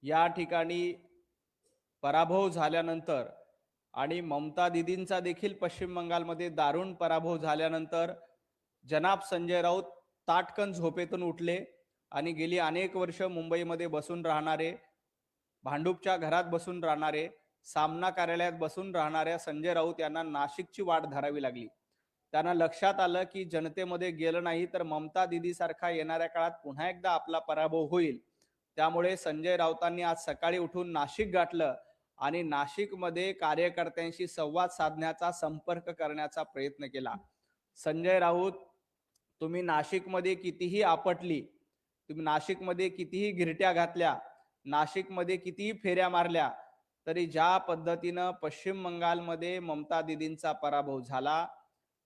या ठिकाणी पराभव झाल्यानंतर आणि ममता दीदींचा देखील पश्चिम बंगालमध्ये दारुण पराभव झाल्यानंतर जनाब संजय राऊत ताटकन झोपेतून उठले आणि गेली अनेक वर्ष मुंबईमध्ये बसून राहणारे, भांडूपच्या घरात बसून राहणारे, सामना कार्यालयात बसून राहणाऱ्या संजय राऊत यांना नाशिकची वाट धरावी लागली. त्यांना लक्षात आलं की जनतेमध्ये गेलं नाही तर ममता दीदी सारखा येणाऱ्या काळात पुन्हा एकदा आपला पराभव होईल. त्यामुळे संजय राऊतांनी आज सकाळी उठून नाशिक गाठलं आणि नाशिकमध्ये कार्यकर्त्यांशी संवाद साधण्याचा, संपर्क करण्याचा प्रयत्न केला. संजय राऊत, तुम्ही नाशिकमध्ये कितीही आपटली, तुम्ही नाशिकमध्ये कितीही गिरट्या घातल्या, नाशिकमध्ये कितीही फेऱ्या मारल्या, तरी ज्या पद्धतीनं पश्चिम बंगालमध्ये ममता दीदींचा पराभव झाला,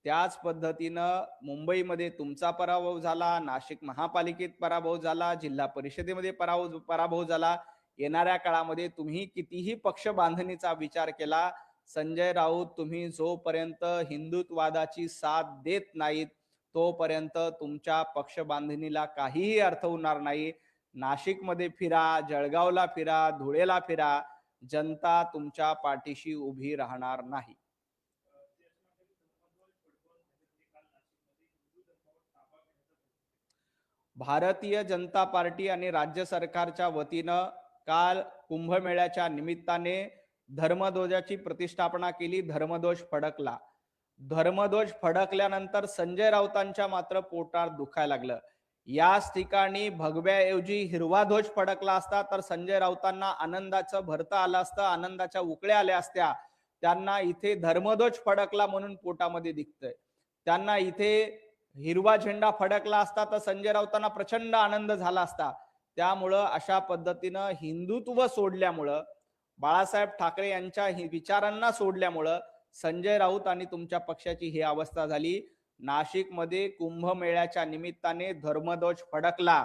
त्याच पद्धतीनं मुंबईमध्ये तुमचा पराभव झाला, नाशिक महापालिकेत पराभव झाला, जिल्हा परिषदेमध्ये पराभव झाला. येणाऱ्या काळामध्ये तुम्ही कितीही पक्ष बांधणीचा विचार केला, संजय राऊत, तुम्ही जोपर्यंत हिंदुत्ववादाची साथ देत नाहीत, तोपर्यंत तुमच्या पक्ष बांधणीला काहीही अर्थ होणार नाही. नाशिकमध्ये फिरा, जळगावला फिरा, धुळेला फिरा, जनता तुमच्या पाठीशी उभी राहणार नाही. भारतीय जनता पार्टी आणि राज्य सरकारच्या वतीनं काल कुंभमेळ्याच्या निमित्ताने धर्मध्वजाची प्रतिष्ठापना केली. धर्मध्वज फडकला. धर्मध्वज फडकल्यानंतर संजय राऊतांच्या मात्र पोटात दुखायला लागलं. याच ठिकाणी भगव्याऐवजी हिरवा ध्वज फडकला असता तर संजय राऊतांना आनंदाचं भरतं आलं असतं, आनंदाच्या उकळ्या आल्या असत्या. त्यांना इथे धर्मध्वज फडकला म्हणून पोटामध्ये दिसतंय. त्यांना इथे हिरवा झेंडा फडकला असता तर संजय राऊतांना प्रचंड आनंद झाला असता. त्यामुळं अशा पद्धतीनं हिंदुत्व सोडल्यामुळं, बाळासाहेब ठाकरे यांच्या विचारांना सोडल्यामुळं संजय राऊत आणि तुमच्या पक्षाची ही अवस्था झाली. नाशिकमध्ये कुंभमेळ्याच्या निमित्ताने धर्मध्वज फडकला.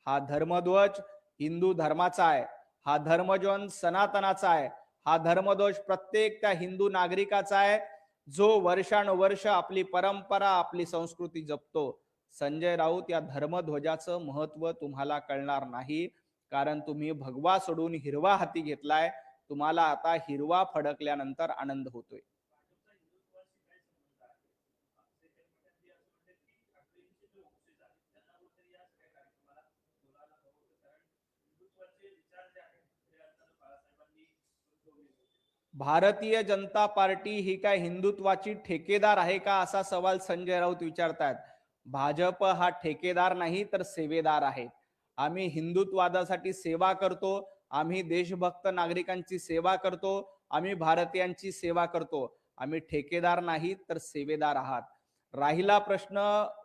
हा धर्मध्वज हिंदू धर्माचा आहे. हा धर्मध्वज सनातनाचा आहे. हा धर्मध्वज प्रत्येक त्या हिंदू नागरिकाचा आहे, जो वर्षानुवर्ष आपली परंपरा, आपली संस्कृती जपतो. संजय राऊत, या धर्मध्वजाचं महत्व तुम्हाला कळणार नाही, कारण तुम्ही भगवा सोडून हिरवा हाती घेतलाय. तुम्हाला आता हिरवा फडकल्यानंतर आनंद होतोय. भारतीय जनता पार्टी ही काय हिंदुत्वाची ठेकेदार आहे का, असा सवाल संजय राऊत विचारतात. भाजप हा ठेकेदार नाही तर सेवेदार आहे. आम्ही हिंदुत्ववादासाठी सेवा करतो, आम्ही देशभक्त नागरिकांची सेवा करतो, आम्ही भारतीयांची सेवा करतो. आम्ही ठेकेदार नाही तर सेवेदार आहात. राहिला प्रश्न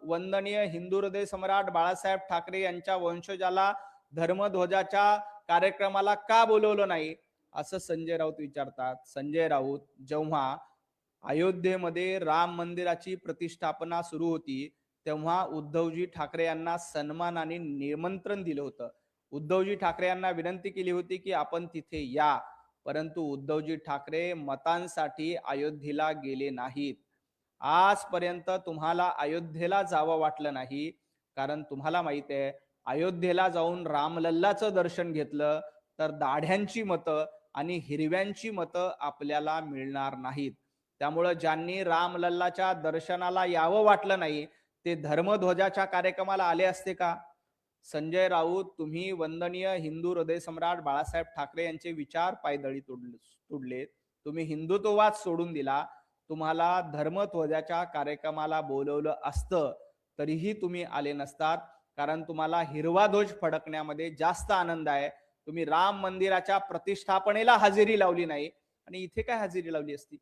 वंदनीय हिंदू हृदय सम्राट बाळासाहेब ठाकरे यांच्या वंशजाला धर्मध्वजाच्या कार्यक्रमाला का बोलवलं नाही, असं संजय राऊत विचारतात. संजय राऊत, जेव्हा अयोध्येमध्ये राम मंदिराची प्रतिष्ठापना सुरू होती, तेव्हा उद्धवजी ठाकरे यांना सन्मानाने निमंत्रण दिलं होतं. उद्धवजी ठाकरे यांना विनंती केली होती की आपण तिथे या, परंतु उद्धवजी ठाकरे मतांसाठी अयोध्येला गेले नाहीत. आजपर्यंत तुम्हाला अयोध्येला जावं वाटलं नाही, कारण तुम्हाला माहित आहे, अयोध्येला जाऊन रामलल्लाचं दर्शन घेतलं तर दाढ्यांची मतं आणि हिरव्यांची मतं आपल्याला मिळणार नाहीत. त्यामुळं ज्यांनी रामलल्लाच्या दर्शनाला यावं वाटलं नाही, ते धर्मध्वजाच्या कार्यक्रमाला आले असते का? संजय राऊत, तुम्ही वंदनीय हिंदू हृदय सम्राट बाळासाहेब ठाकरे यांचे विचार पायदळी तुडले. तुम्ही हिंदुत्ववाद सोडून दिला. तुम्हाला धर्मध्वजाच्या कार्यक्रमाला बोलवलं असतं तरीही तुम्ही आले नसतात, कारण तुम्हाला हिरवा ध्वज फडकण्यामध्ये जास्त आनंद आहे. तुम्ही राम मंदिराच्या प्रतिष्ठापनेला हजेरी लावली नाही आणि इथे काय हजेरी लावली असती?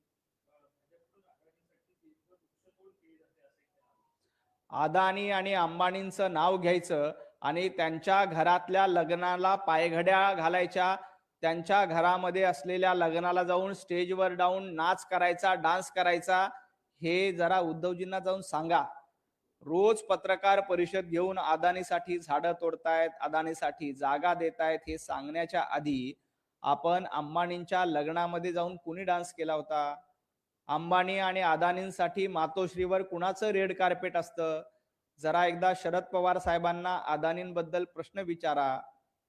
अदानी आणि अंबानींचं नाव घ्यायचं आणि त्यांच्या घरातल्या लग्नाला पायघड्या घालायच्या, त्यांच्या घरामध्ये असलेल्या लग्नाला जाऊन स्टेजवर जाऊन नाच करायचा, डान्स करायचा, हे जरा उद्धवजींना जाऊन सांगा. रोज पत्रकार परिषद घेऊन अदानीसाठी झाडं तोडतायत, अदानीसाठी जागा देतायत, हे सांगण्याच्या आधी आपण अंबानींच्या लग्नामध्ये जाऊन कुणी डान्स केला होता? अंबानी आणि अदानींसाठी मातोश्रीवर कुणाचं रेड कार्पेट असतं? जरा एकदा शरद पवार साहेबांना अदानींबद्दल प्रश्न विचारा.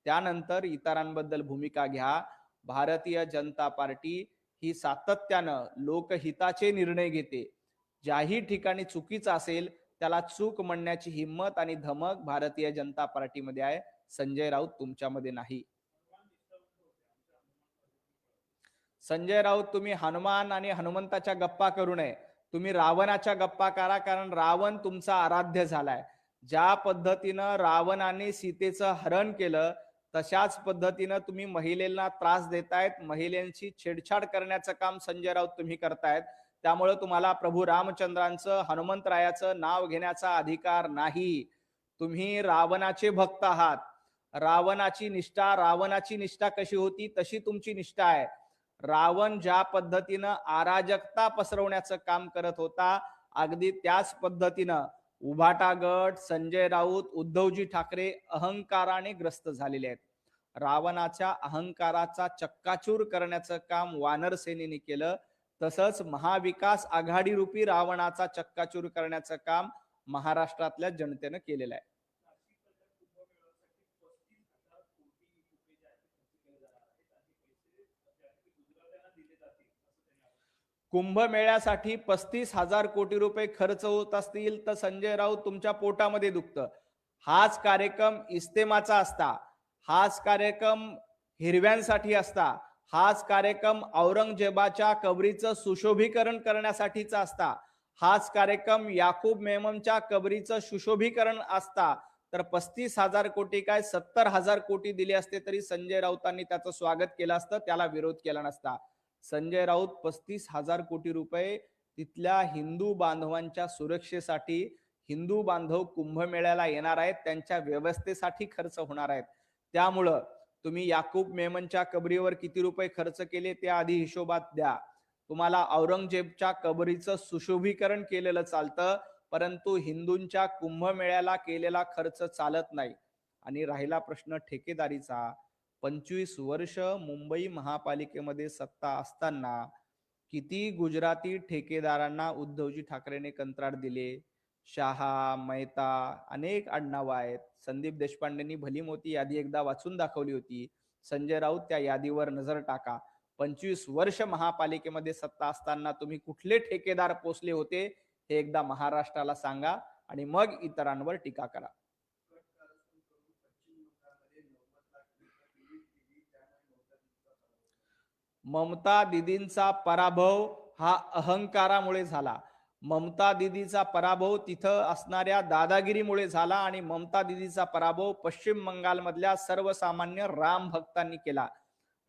त्यानंतर इतरांबद्दल भूमिका घ्या. भारतीय जनता पार्टी ही सातत्यानं लोकहिताचे निर्णय घेते. ज्याही ठिकाणी चुकीचं असेल त्याला चूक म्हणण्याची हिंमत आणि धमक भारतीय जनता पार्टीमध्ये आहे. संजय राऊत तुमच्यामध्ये नाही. संजय राऊत, तुम्ही हनुमान आणि हनुमंताच्या गप्पा करू नये. तुम्ही रावणाच्या गप्पा करा, कारण रावण तुमचा आराध्य झालाय. ज्या पद्धतीनं रावणाने सीतेचं हरण केलं तशाच पद्धतीनं तुम्ही महिलेला त्रास देतायत, महिलांची छेडछाड करण्याचं काम संजय राऊत तुम्ही करतायत. त्यामुळे तुम्हाला प्रभू रामचंद्रांचं, हनुमंतरायाचं नाव घेण्याचा अधिकार नाही. तुम्ही रावणाचे भक्त आहात. रावणाची निष्ठा कशी होती तशी तुमची निष्ठा आहे. रावण ज्या पद्धतीनं अराजकता पसरवण्याचं काम करत होता, अगदी त्याच पद्धतीनं उभाटा गट, संजय राऊत, उद्धवजी ठाकरे अहंकाराने ग्रस्त झालेले आहेत. रावणाच्या अहंकाराचा चक्काचूर करण्याचं काम वानर सेनेने केलं, तसंच महाविकास आघाडी रूपी रावणाचा चक्काचूर करण्याचं काम महाराष्ट्रातल्या जनतेनं केलेलं आहे. कुंभमेळ्यासाठी 35,000 कोटी रुपये खर्च होत असतील तर संजय राऊत तुमच्या पोटामध्ये दुखतं. हाच कार्यक्रम इस्तेमाचा असता, हाच कार्यक्रम हिरव्यांसाठी असता, हाच कार्यक्रम औरंगजेबाच्या कबरीचं सुशोभीकरण करण्यासाठीचा असता, हाच कार्यक्रम याकूब मेमनच्या कबरीचं सुशोभीकरण असता, तर 35,000 कोटी काय 70,000 कोटी दिले असते तरी संजय राऊतांनी त्याचं स्वागत केलं असतं, त्याला विरोध केला नसता. संजय राऊत 35,000 कोटी रुपये तिथल्या हिंदू बांधवांच्या सुरक्षेसाठी, हिंदू बांधव कुंभमेळ्याला येणार आहेत त्यांच्या व्यवस्थेसाठी खर्च होणार आहेत. त्यामुळं तुम्ही याकूब मेमनच्या कबरीवर किती रुपये खर्च केले ते आधी हिशोबात द्या. तुम्हाला औरंगजेबच्या कबरीचं सुशोभीकरण केलेलं चालतं, परंतु हिंदूंच्या कुंभमेळ्याला केलेला खर्च चालत नाही. आणि राहिला प्रश्न ठेकेदारीचा, 25 वर्ष मुंबई महापालिकेमध्ये सत्ता असताना किती गुजराती ठेकेदारांना उद्धवजी ठाकरेने कंत्राट दिले? शहा, मेहता, अनेक आडनावं आहेत. संदीप देशपांडेंनी भली मोठी यादी एकदा वाचून दाखवली होती. संजय राऊत त्या यादीवर नजर टाका. 25 वर्ष महापालिकेमध्ये सत्ता असताना तुम्ही कुठले ठेकेदार पोचले होते हे एकदा महाराष्ट्राला सांगा आणि मग इतरांवर टीका करा. ममता दीदींचा पराभव हा अहंकारामुळे झाला. ममता दीदीचा पराभव तिथं असणाऱ्या दादागिरीमुळे झाला आणि ममता दीदीचा पराभव पश्चिम बंगालमधल्या सर्वसामान्य राम भक्तांनी केला.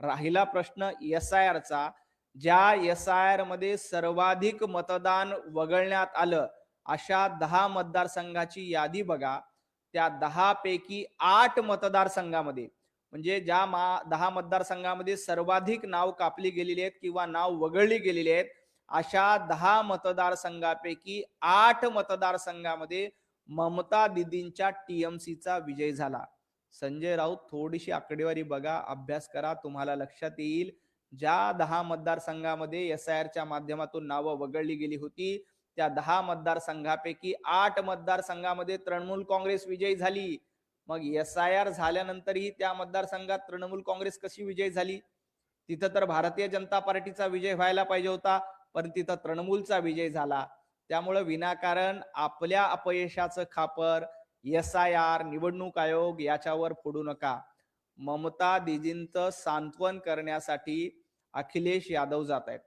राहिला प्रश्न SIRचा. ज्या SIR मध्ये सर्वाधिक मतदान वगळण्यात आलं अशा 10 मतदारसंघाची यादी बघा. त्या 10 पैकी 8 मतदारसंघामध्ये, म्हणजे ज्या 10 मतदारसंघामध्ये सर्वाधिक नाव कापली गेलेली आहेत किंवा नाव वगळली गेलेली आहेत, अशा 10 मतदारसंघापैकी 8 मतदारसंघामध्ये ममता दीदींच्या TMCचा विजय झाला. संजय राऊत, थोडीशी आकडेवारी बघा, अभ्यास करा, तुम्हाला लक्षात येईल. ज्या 10 मतदारसंघामध्ये SIRच्या माध्यमातून नावं वगळली गेली होती, त्या 10 मतदारसंघापैकी 8 मतदारसंघामध्ये तृणमूल काँग्रेस विजयी झाली. मग SIR झाल्यानंतरही त्या मतदारसंघात तृणमूल काँग्रेस कशी विजय झाली? तिथं तर भारतीय जनता पार्टीचा विजय व्हायला पाहिजे होता, पण तिथं तृणमूलचा विजय झाला. त्यामुळं विनाकारण आपल्या अपयशाचं खापर SIR, निवडणूक आयोग याच्यावर फोडू नका. ममता दीदींचं सांत्वन करण्यासाठी अखिलेश यादव जात आहेत.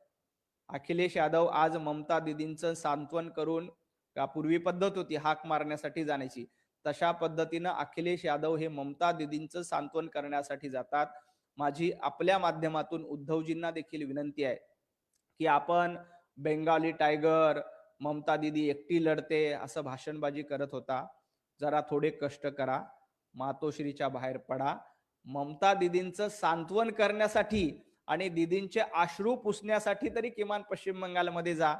अखिलेश यादव आज ममता दीदींचं सांत्वन करून, का पूर्वी पद्धत होती हाक मारण्यासाठी जाण्याची, तशा पद्धतीनं अखिलेश यादव हे ममता दीदींचं सांत्वन करण्यासाठी जातात. माझी आपल्या माध्यमातून उद्धवजींना देखील विनंती आहे की आपण बेंगाली टायगर, ममता दीदी एकटी लढते असं भाषणबाजी करत होता. जरा थोडे कष्ट करा, मातोश्रीच्या बाहेर पडा. ममता दीदींचं सांत्वन करण्यासाठी आणि दीदींचे अश्रू पुसण्यासाठी तरी किमान पश्चिम बंगालमध्ये जा.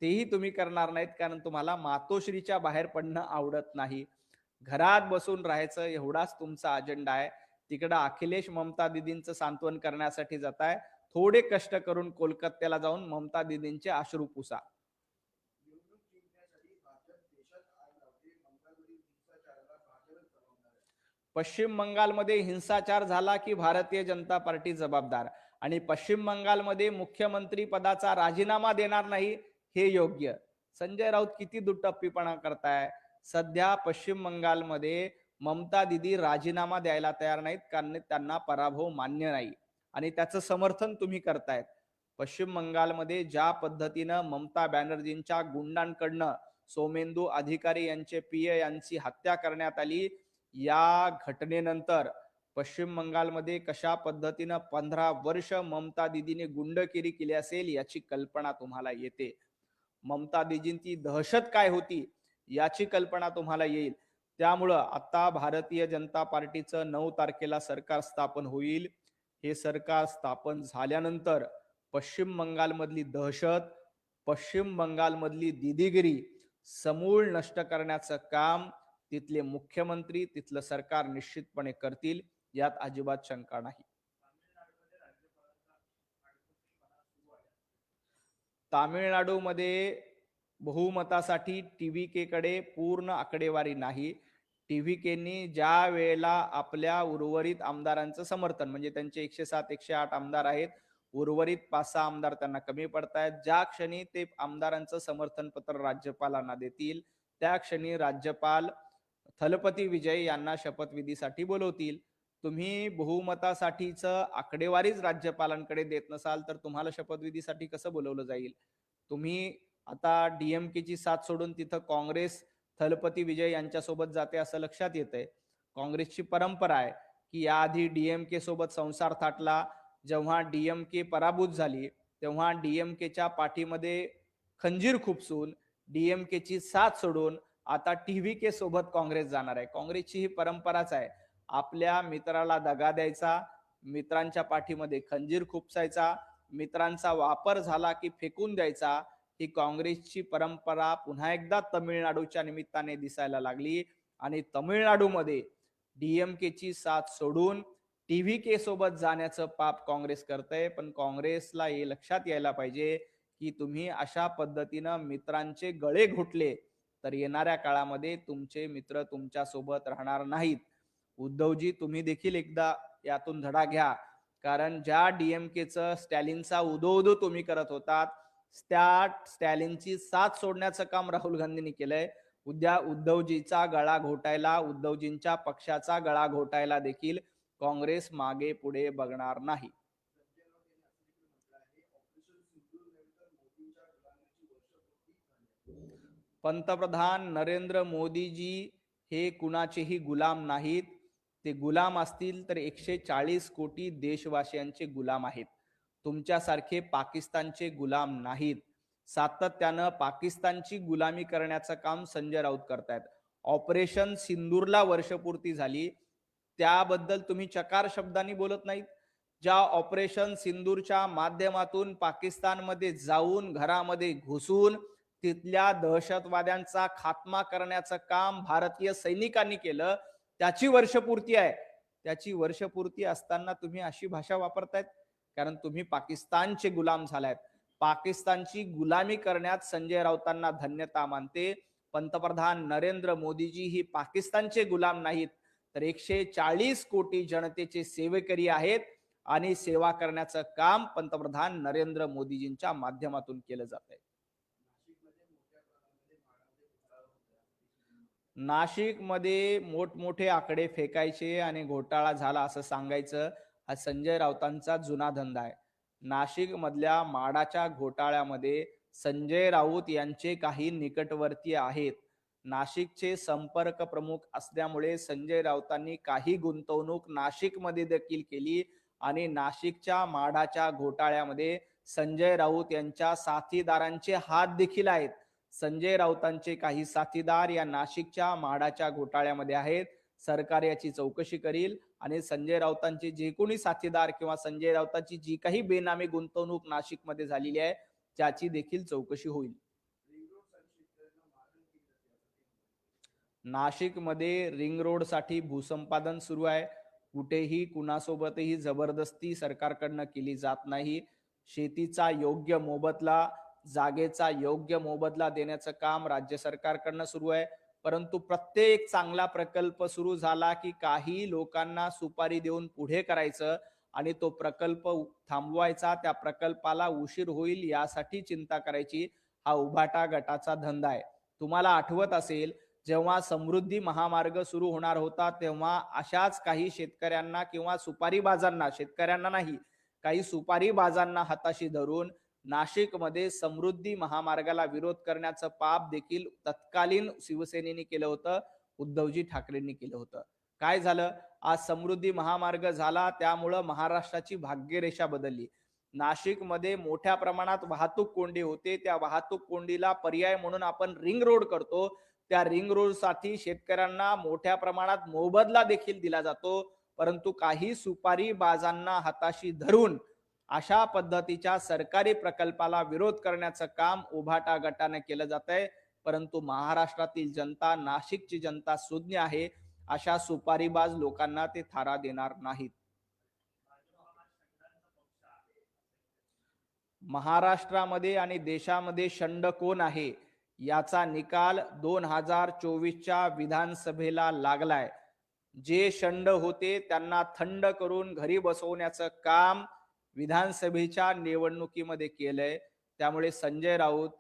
तेही तुम्ही करणार नाहीत, कारण तुम्हाला मातोश्रीच्या बाहेर पडणं आवडत नाही. घरात बसून राहायचं एवढाच तुमचा अजेंडा आहे. तिकडं अखिलेश ममता दीदींचं सांत्वन करण्यासाठी जाताय. थोडे कष्ट करून कोलकात्याला जाऊन ममता दीदींचे अश्रू पुसा. पश्चिम बंगालमध्ये हिंसाचार झाला की भारतीय जनता पार्टी जबाबदार, आणि पश्चिम बंगालमध्ये मुख्यमंत्री पदाचा राजीनामा देणार नाही हे योग्य. संजय राऊत किती दुटप्पीपणा करताय. सध्या पश्चिम बंगालमध्ये ममता दिदी राजीनामा द्यायला तयार नाहीत, कारण त्यांना पराभव मान्य नाही आणि त्याचं समर्थन तुम्ही करतायत. पश्चिम बंगालमध्ये ज्या पद्धतीनं ममता बॅनर्जींच्या गुंडांकडनं सोमेंदू अधिकारी यांचे पीए यांची हत्या करण्यात आली, या घटनेनंतर पश्चिम बंगालमध्ये कशा पद्धतीनं 15 वर्ष ममता दीदीने गुंडगिरी केली असेल याची कल्पना तुम्हाला येते. ममता दीदींची दहशत काय होती याची कल्पना तुम्हाला येईल. त्यामुळं आता भारतीय जनता पार्टीचं 9 तारखेला सरकार स्थापन होईल. हे सरकार स्थापन झाल्यानंतर पश्चिम बंगालमधली दहशत, पश्चिम बंगालमधली दिदीगिरी समूळ नष्ट करण्याचं काम तिथले मुख्यमंत्री, तिथलं सरकार निश्चितपणे करतील, यात अजिबात शंका नाही. तामिळनाडूमध्ये बहुमतासाठी टीव्हीके कडे पूर्ण आकडेवारी नाही. टीव्हीकेनी ज्या वेळेला आपल्या उर्वरित आमदारांचं समर्थन, म्हणजे त्यांचे 107 108 आमदार आहेत, उर्वरित 5-6 आमदार त्यांना कमी पडतायत, ज्या क्षणी ते आमदारांचं समर्थन पत्र राज्यपालांना देतील त्या क्षणी राज्यपाल थलपती विजय यांना शपथविधीसाठी बोलवतील. तुम्ही बहुमतासाठीचं आकडेवारीच राज्यपालांकडे देत नसाल तर तुम्हाला शपथविधीसाठी कसं बोलवलं जाईल. तुम्ही आता डीएमकेची साथ सोडून तिथं काँग्रेस थलपती विजय यांच्यासोबत जाते असं लक्षात येतंय. काँग्रेसची परंपरा आहे की याआधी डीएमके सोबत संसार थाटला. जेव्हा डीएमके पराभूत झाली तेव्हा डीएमकेच्या पाठीमध्ये खंजीर खुपसून डीएमकेची साथ सोडून आता टीव्हीके सोबत काँग्रेस जाणार आहे. काँग्रेसची ही परंपराच आहे. आपल्या मित्राला दगा द्यायचा, मित्रांच्या पाठीमध्ये खंजीर खुपसायचा, मित्रांचा वापर झाला की फेकून द्यायचा, ही काँग्रेसची परंपरा पुन्हा एकदा तमिळनाडूच्या निमित्ताने दिसायला लागली. आणि तमिळनाडूमध्ये डीएमकेची साथ सोडून टीव्हीके सोबत जाण्याचं पाप काँग्रेस करतंय. पण काँग्रेसला हे लक्षात यायला पाहिजे की तुम्ही अशा पद्धतीनं मित्रांचे गळे घोटले तर येणाऱ्या काळामध्ये तुमचे मित्र तुमच्या सोबत राहणार नाहीत. उद्धवजी, तुम्ही देखील एकदा यातून धडा घ्या. कारण ज्या डीएमकेचं स्टॅलिनचा उदो तुम्ही करत होतात, त्या स्टॅलिनची साथ सोडण्याचं काम राहुल गांधींनी केलंय. उद्या उद्धवजीचा गळा घोटायला, उद्धवजींच्या पक्षाचा गळा घोटायला देखील काँग्रेस मागे पुढे बघणार नाही. पंतप्रधान नरेंद्र मोदीजी हे कुणाचेही गुलाम नाहीत. ते गुलाम असतील तर 140 कोटी देशवासियांचे गुलाम आहेत. तुमच्यासारखे पाकिस्तानचे गुलाम नाहीत. सातत्यानं पाकिस्तानची गुलामी करण्याचं काम संजय राऊत करतायत. ऑपरेशन सिंदूरला वर्षपूर्ती झाली, त्याबद्दल तुम्ही चकार शब्दांनी बोलत नाहीत. ज्या ऑपरेशन सिंदूरच्या माध्यमातून पाकिस्तानमध्ये जाऊन घरामध्ये घुसून तिथल्या दहशतवाद्यांचा खात्मा करण्याचं काम भारतीय सैनिकांनी केलं, त्याची वर्षपूर्ती आहे. त्याची वर्षपूर्ती असताना तुम्ही अशी भाषा वापरतायत, कारण तुम्ही पाकिस्तानचे गुलाम झालायत. पाकिस्तानची गुलामी करण्यात संजय राऊतांना धन्यता मानते. पंतप्रधान नरेंद्र मोदीजी ही पाकिस्तानचे गुलाम नाहीत, तर 140 कोटी जनतेचे सेवेकरी आहेत आणि सेवा करण्याचं काम पंतप्रधान नरेंद्र मोदीजींच्या माध्यमातून केलं जात आहे. नाशिकमध्ये मोठमोठे आकडे फेकायचे आणि घोटाळा झाला असं सांगायचं, हा संजय राऊतांचा जुना धंदा आहे. नाशिक मधल्या माडाच्या घोटाळ्यामध्ये संजय राऊत यांचे काही निकटवर्तीय आहेत. नाशिकचे संपर्क प्रमुख असल्यामुळे संजय राऊतांनी काही गुंतवणूक नाशिकमध्ये देखील केली आणि नाशिकच्या माडाच्या घोटाळ्यामध्ये संजय राऊत यांच्या साथीदारांचे हात देखील आहेत. संजय राऊतांचे काही साथीदार या नाशिकच्या म्हाडाच्या घोटाळ्यामध्ये आहेत. सरकार याची चौकशी करील आणि संजय राऊतांचे जे कोणी साथीदार किंवा संजय राऊतांची जी काही बेनामी गुंतवणूक नाशिकमध्ये झालेली आहे त्याची देखील चौकशी होईल. नाशिकमध्ये रिंग रोड साठी भूसंपादन सुरू आहे. कुठेही कुणासोबतही जबरदस्ती सरकारकडनं केली जात नाही. शेतीचा योग्य मोबदला, जागेचा योग्य मोबदला देण्याचं काम राज्य सरकारकडनं सुरू आहे. परंतु प्रत्येक चांगला प्रकल्प सुरू झाला की काही लोकांना सुपारी देऊन पुढे करायचं आणि तो प्रकल्प थांबवायचा, त्या प्रकल्पाला उशीर होईल यासाठी चिंता करायची. हा उभाटा गटाचा धंदा आहे. तुम्हाला आठवत असेल, जेव्हा समृद्धी महामार्ग सुरू होणार होता तेव्हा अशाच काही शेतकऱ्यांना किंवा सुपारीबाजांना, शेतकऱ्यांना नाही, काही सुपारीबाजांना हाताशी धरून नाशिकमध्ये समृद्धी महामार्गाला विरोध करण्याचं पाप देखील तत्कालीन शिवसेनेने केलं होतं, उद्धवजी ठाकरेंनी केलं होतं. काय झालं? आज समृद्धी महामार्ग झाला, त्यामुळं महाराष्ट्राची भाग्यरेषा बदलली. नाशिकमध्ये मोठ्या प्रमाणात वाहतूक कोंडी होते. त्या वाहतूक कोंडीला पर्याय म्हणून आपण रिंग रोड करतो. त्या रिंग रोडसाठी शेतकऱ्यांना मोठ्या प्रमाणात मोबदला देखील दिला जातो. परंतु काही सुपारी बाजांना हाताशी धरून अशा पद्धतीच्या सरकारी प्रकल्पाला विरोध करण्याचं काम उभाटा गटाने केलं जातंय. परंतु महाराष्ट्रातील जनता, नाशिकची जनता सुज्ञ आहे. अशा सुपारीबाज लोकांना ते थारा देणार नाहीत. महाराष्ट्रामध्ये आणि देशामध्ये शंड कोण आहे याचा निकाल 2024च्या विधानसभेला लागलाय. जे शंड होते त्यांना थंड करून घरी बसवण्याचं काम विधानसभेच्या निवडणुकीमध्ये केलंय. त्यामुळे संजय राऊत,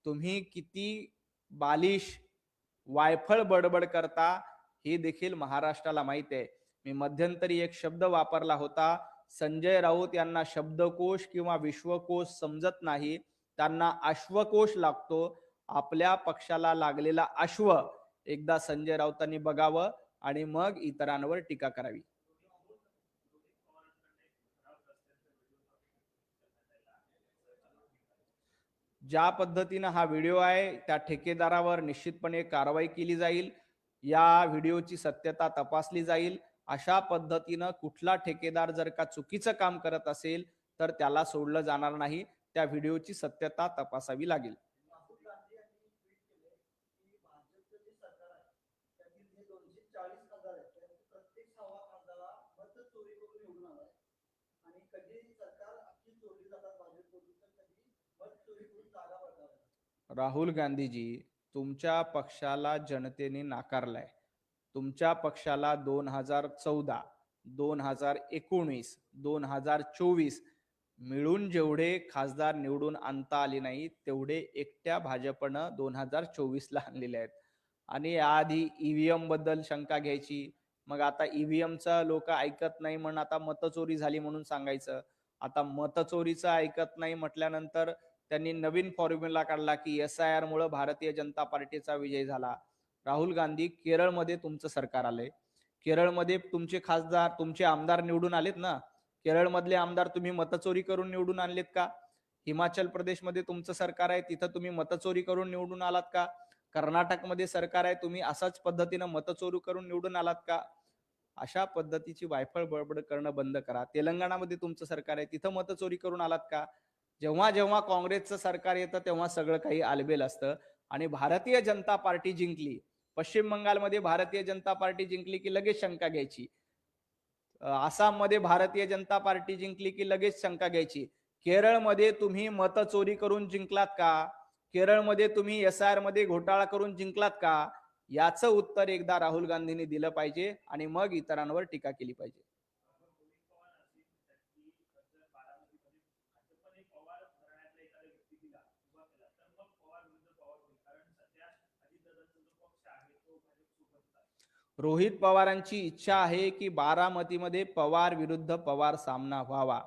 तुम्ही किती बालिश वायफळ बडबड करता हे देखील महाराष्ट्राला माहित आहे. मी मध्यंतरी एक शब्द वापरला होता, संजय राऊत यांना शब्दकोश किंवा विश्वकोश समजत नाही, त्यांना अश्वकोश लागतो. आपल्या पक्षाला लागलेला अश्व एकदा संजय राऊतांनी बघावं आणि मग इतरांवर टीका करावी. ज्या पद्धतीनं हा व्हिडिओ आहे त्या ठेकेदारावर निश्चितपणे कारवाई केली जाईल. या व्हिडिओची सत्यता तपासली जाईल. अशा पद्धतीनं कुठला ठेकेदार जर का चुकीचं काम करत असेल तर त्याला सोडलं जाणार नाही. त्या व्हिडिओची सत्यता तपासावी लागेल. राहुल गांधीजी, तुमच्या पक्षाला जनतेने नाकारलाय. तुमच्या पक्षाला 2014, 2019, 2024 मिळून जेवढे खासदार निवडून आणता आले नाही तेवढे एकट्या भाजपनं 2024ला आणलेले आहेत. आणि आधी ईव्हीएम बद्दल शंका घ्यायची, मग आता ईव्हीएमचं लोक ऐकत नाही म्हणून आता मतचोरी झाली म्हणून सांगायचं. आता मतचोरीचं ऐकत नाही म्हटल्यानंतर त्यांनी नवीन फॉर्म्युला काढला की SIR मुळे भारतीय जनता पार्टीचा विजय झाला. राहुल गांधी, केरळमध्ये तुमचं सरकार आलंय. केरळमध्ये तुमचे खासदार, तुमचे आमदार निवडून आलेत ना. केरळमधले आमदार तुम्ही मतचोरी करून निवडून आणलेत का? हिमाचल प्रदेशमध्ये तुमचं सरकार आहे, तिथं तुम्ही मतचोरी करून निवडून आलात का? कर्नाटकमध्ये सरकार आहे, तुम्ही असाच पद्धतीनं मतचोरी करून निवडून आलात का? अशा पद्धतीची वायफळ बडबड करणं बंद करा. तेलंगणामध्ये तुमचं सरकार आहे, तिथं मतचोरी करून आलात का? जेव्हा जेव्हा काँग्रेसचं सरकार येतं तेव्हा सगळं काही आलबेल असतं. आणि भारतीय जनता पार्टी जिंकली, पश्चिम बंगालमध्ये भारतीय जनता पार्टी जिंकली की लगेच शंका घ्यायची. आसाममध्ये भारतीय जनता पार्टी जिंकली की लगेच शंका घ्यायची. केरळमध्ये तुम्ही मतचोरी करून जिंकलात का? केरळमध्ये तुम्ही SIR मध्ये घोटाळा करून जिंकलात का? याचं उत्तर एकदा राहुल गांधींनी दिलं पाहिजे आणि मग इतरांवर टीका केली पाहिजे. रोहित पवारांची इच्छा आहे की बारामतीमध्ये पवार विरुद्ध पवार सामना व्हावा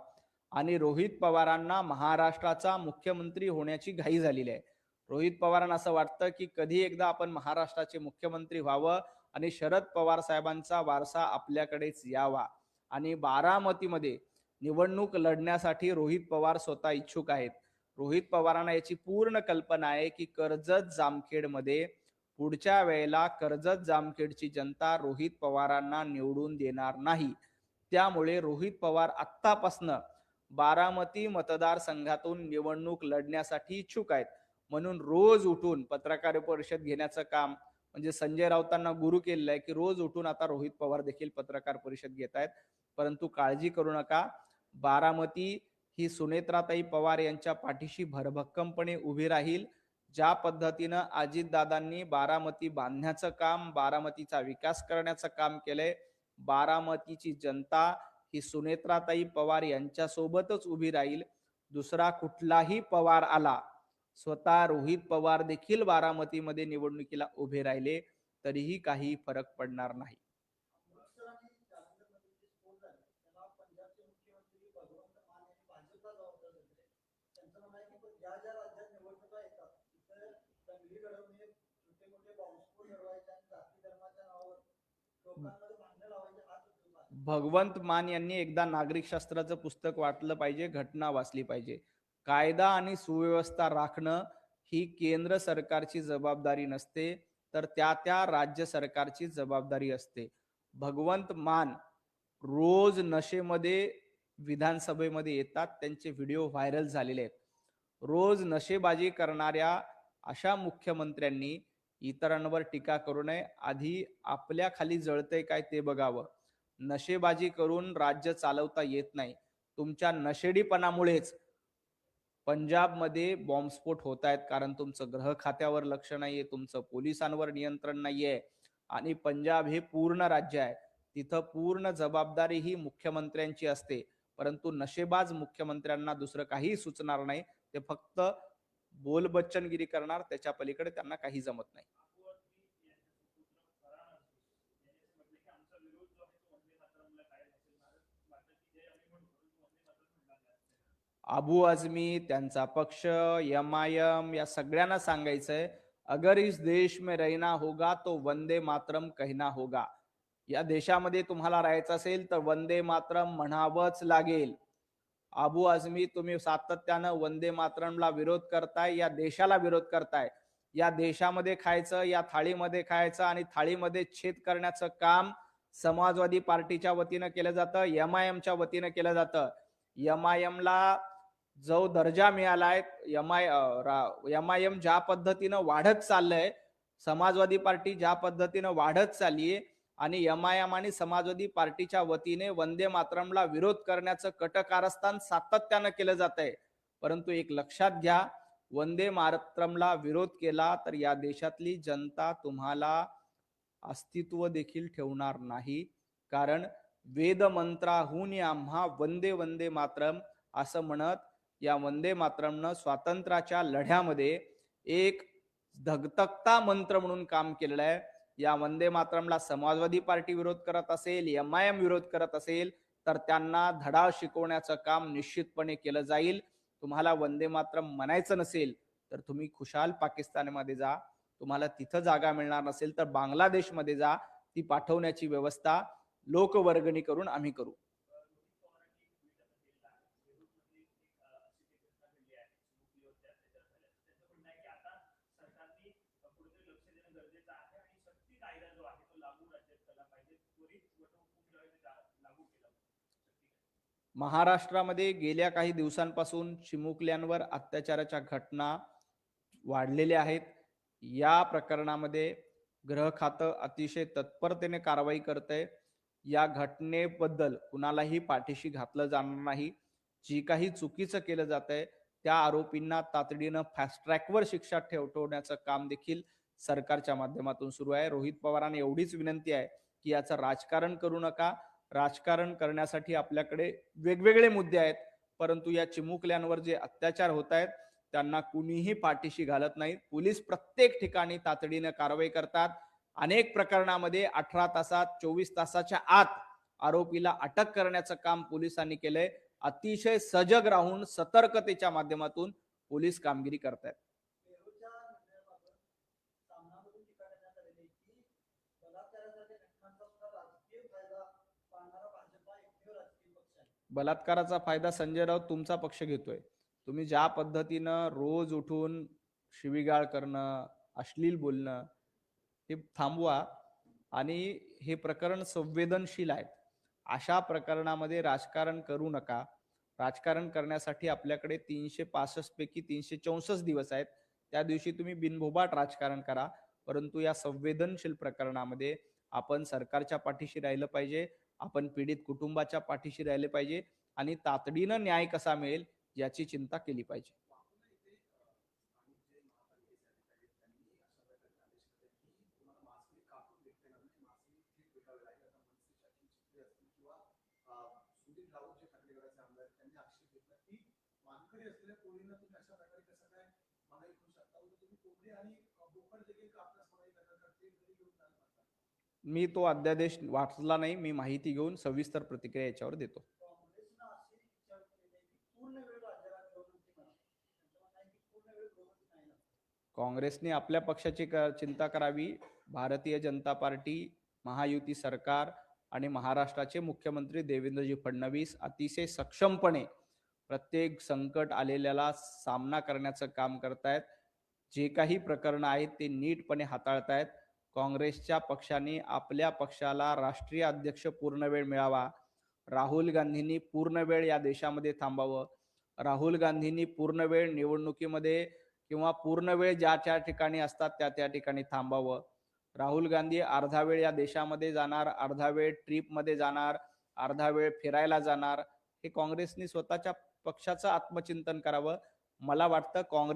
आणि रोहित पवारांना महाराष्ट्राचा मुख्यमंत्री होण्याची घाई झालेली आहे. रोहित पवारांना असं वाटतं की कधी एकदा आपण महाराष्ट्राचे मुख्यमंत्री व्हावं आणि शरद पवार साहेबांचा वारसा आपल्याकडेच यावा. आणि बारामतीमध्ये निवडणूक लढण्यासाठी रोहित पवार स्वतः इच्छुक आहेत. रोहित पवारांना याची पूर्ण कल्पना आहे की कर्जत जामखेडमध्ये पुढच्या वेळेला कर्जत जामखेडची जनता रोहित पवारांना निवडून देणार नाही. त्यामुळे रोहित पवार आत्तापासनं बारामती मतदारसंघातून निवडणूक लढण्यासाठी इच्छुक आहेत. म्हणून रोज उठून पत्रकार परिषद घेण्याचं काम म्हणजे संजय राऊतांना गुरु केलेलं आहे की रोज उठून आता रोहित पवार देखील पत्रकार परिषद घेत आहेत. परंतु काळजी करू नका, बारामती ही सुनेत्राताई पवार यांच्या पाठीशी भरभक्कमपणे उभी राहील. ज्या पद्धतीनं अजितदादांनी बारामती बांधण्याचं काम, बारामतीचा विकास करण्याचं काम केलंय, बारामतीची जनता ही सुनेत्राताई पवार यांच्यासोबतच उभी राहील. दुसरा कुठलाही पवार आला, स्वतः रोहित पवार देखील बारामतीमध्ये निवडणुकीला उभे राहिले तरीही काही फरक पडणार नाही. भगवंत मान यांनी एकदा नागरिक शास्त्राचं पुस्तक वाचलं पाहिजे, घटना वाचली पाहिजे. कायदा आणि सुव्यवस्था राखणं ही केंद्र सरकारची जबाबदारी नसते, तर त्या त्या राज्य सरकारची जबाबदारी असते. भगवंत मान रोज नशेमध्ये विधानसभेमध्ये येतात, त्यांचे व्हिडिओ व्हायरल झालेले आहेत. रोज नशेबाजी करणाऱ्या अशा मुख्यमंत्र्यांनी इतरांवर टीका करू नये. आधी आपल्या खाली जळतंय काय ते बघावं. नशेबाजी करून राज्य चालवता येत नाही. तुमच्या नशेडीपणामुळेच पंजाबमध्ये बॉम्बस्फोट होत आहेत, कारण तुमचं गृह खात्यावर लक्ष नाहीये, तुमचं पोलिसांवर नियंत्रण नाहीये. आणि पंजाब हे पूर्ण राज्य आहे, तिथं पूर्ण जबाबदारी ही मुख्यमंत्र्यांची असते. परंतु नशेबाज मुख्यमंत्र्यांना दुसरं काही सुचणार नाही, ते फक्त बोलबच्चनगिरी करणार, त्याच्या पलीकडे त्यांना काही जमत नाही. अबू आझमी, त्यांचा पक्ष, एम या सगळ्यांना सांगायचंय, अगर इस देश में रहना होगा तो वंदे मातरम कहना होगा. या देशामध्ये तुम्हाला राहायचं असेल तर वंदे मातरम म्हणावंच लागेल. अबू आझमी, तुम्ही सातत्यानं वंदे मातरमला विरोध करताय, या देशाला विरोध करताय. या देशामध्ये खायचं, या थाळीमध्ये खायचं आणि थाळीमध्ये छेद करण्याचं काम समाजवादी पार्टीच्या वतीनं केलं जातं, एमआयएमच्या वतीनं केलं जातं. एमआयएमला जो दर्जा मिळालाय, एमआयएम ज्या पद्धतीनं वाढत चाललंय, समाजवादी पार्टी ज्या पद्धतीनं वाढत चाललीये, आणि एमआयएम आणि समाजवादी पार्टीच्या वतीने वंदे मातरमला विरोध करण्याचं कटकारस्थान सातत्यानं केलं जात आहे. परंतु एक लक्षात घ्या, वंदे मातरमला विरोध केला तर या देशातली जनता तुम्हाला अस्तित्व देखील ठेवणार नाही. कारण वेद मंत्राहून आम्हा वंदे वंदे मातरम असं म्हणत या वंदे मातरमनं स्वातंत्र्याच्या लढ्यामध्ये एक धगधगता मंत्र म्हणून काम केलेलं आहे. या वंदे मातरमला समाजवादी पार्टी विरोध करत असेल, एमआयएम विरोध करत असेल, तर त्यांना धडा शिकवण्याचं काम निश्चितपणे केलं जाईल. तुम्हाला वंदे मातरम म्हणायचं नसेल तर तुम्ही खुशाल पाकिस्तानमध्ये जा. तुम्हाला तिथं जागा मिळणार नसेल तर बांगलादेशमध्ये जा. ती पाठवण्याची व्यवस्था लोकवर्गणी करून आम्ही करू. महाराष्ट्रामध्ये गेल्या काही दिवसांपासून चिमुकल्यांवर अत्याचाराच्या घटना वाढलेल्या आहेत. या प्रकरणामध्ये गृह खातं अतिशय तत्परतेने कारवाई करतंय. या घटनेबद्दल कुणालाही पाठीशी घातलं जाणार नाही. जी काही चुकीचं केलं जातंय त्या आरोपींना तातडीनं फास्ट ट्रॅकवर शिक्षा ठेवण्याचं काम देखील सरकारच्या माध्यमातून सुरू आहे. रोहित पवारांना एवढीच विनंती आहे की याचं राजकारण करू नका. राजकारण करण्यासाठी आपल्याकडे वेगवेगळे मुद्दे आहेत, परंतु या चिमुकल्यांवर जे अत्याचार होत आहेत त्यांना कुणीही पाठीशी घालत नाहीत. पोलीस प्रत्येक ठिकाणी तातडीने कारवाई करतात. अनेक प्रकरणामध्ये 18 तासात 24 तासाच्या आत आरोपीला अटक करण्याचं काम पोलिसांनी केलंय. अतिशय सजग राहून सतर्कतेच्या माध्यमातून पोलीस कामगिरी करतायत. बलात्काराचा फायदा संजय राऊत तुमचा पक्ष घेतोय. तुम्ही ज्या पद्धतीनं रोज उठून शिवीगाळ करणं, अश्लील बोलणं हे थांबवा. आणि हे प्रकरण संवेदनशील आहे. अशा प्रकरणामध्ये राजकारण करू नका. राजकारण करण्यासाठी आपल्याकडे 365 पैकी 364 दिवस आहेत. त्या दिवशी तुम्ही बिनभोबाट राजकारण करा. परंतु या संवेदनशील प्रकरणामध्ये आपण सरकारच्या पाठीशी राहिलं पाहिजे. आपण पीडित कुटुंबाच्या पाठीशी राहिले पाहिजे आणि तातडीनं न्याय कसा मिळेल याची चिंता केली पाहिजे. वारकरी असलेल्या कोळींना तुम्ही अशा प्रकारे कसं काय मागे घेऊ शकता? उलट तुम्ही कोंबडी आणि बोकड देखील कापण्यास मनाई करतात, ते घरी घेऊन जायला पाहतात. मी तो अध्यादेश वाचला नाही. मी माहिती घेऊन सविस्तर प्रतिक्रिया याच्यावर देतो. काँग्रेसनं अशी इच्छा केली आहे की पूर्ण वेळ राज्याला निवडणुकी मिळावी. त्यांचं म्हणणं आहे की पूर्ण वेळ गृहमंत्री नाही लागत. काँग्रेसने आपल्या पक्षाची चिंता करावी. भारतीय जनता पार्टी, महायुती सरकार आणि महाराष्ट्राचे मुख्यमंत्री देवेंद्रजी फडणवीस अतिशय सक्षमपणे प्रत्येक संकट आलेल्याला सामना करण्याचं काम करतायत. जे काही प्रकरणं आहेत ते नीटपणे हाताळतायत. काँग्रेसच्या पक्षाने आपल्या पक्षाला राष्ट्रीय अध्यक्ष पूर्ण वेळ मिळावा. राहुल गांधींनी पूर्ण वेळ या देशामध्ये थांबावं. राहुल गांधींनी पूर्ण वेळ निवडणुकीमध्ये किंवा पूर्ण वेळ ज्या त्या ठिकाणी असतात त्या ठिकाणी थांबावं. राहुल गांधी अर्धा वेळ या देशामध्ये जाणार, अर्धा वेळ ट्रिपमध्ये जाणार, अर्धा वेळ फिरायला जाणार. हे काँग्रेसने स्वतःच्या पक्षाचं आत्मचिंतन करावं. मला वाटतं काँग्रेस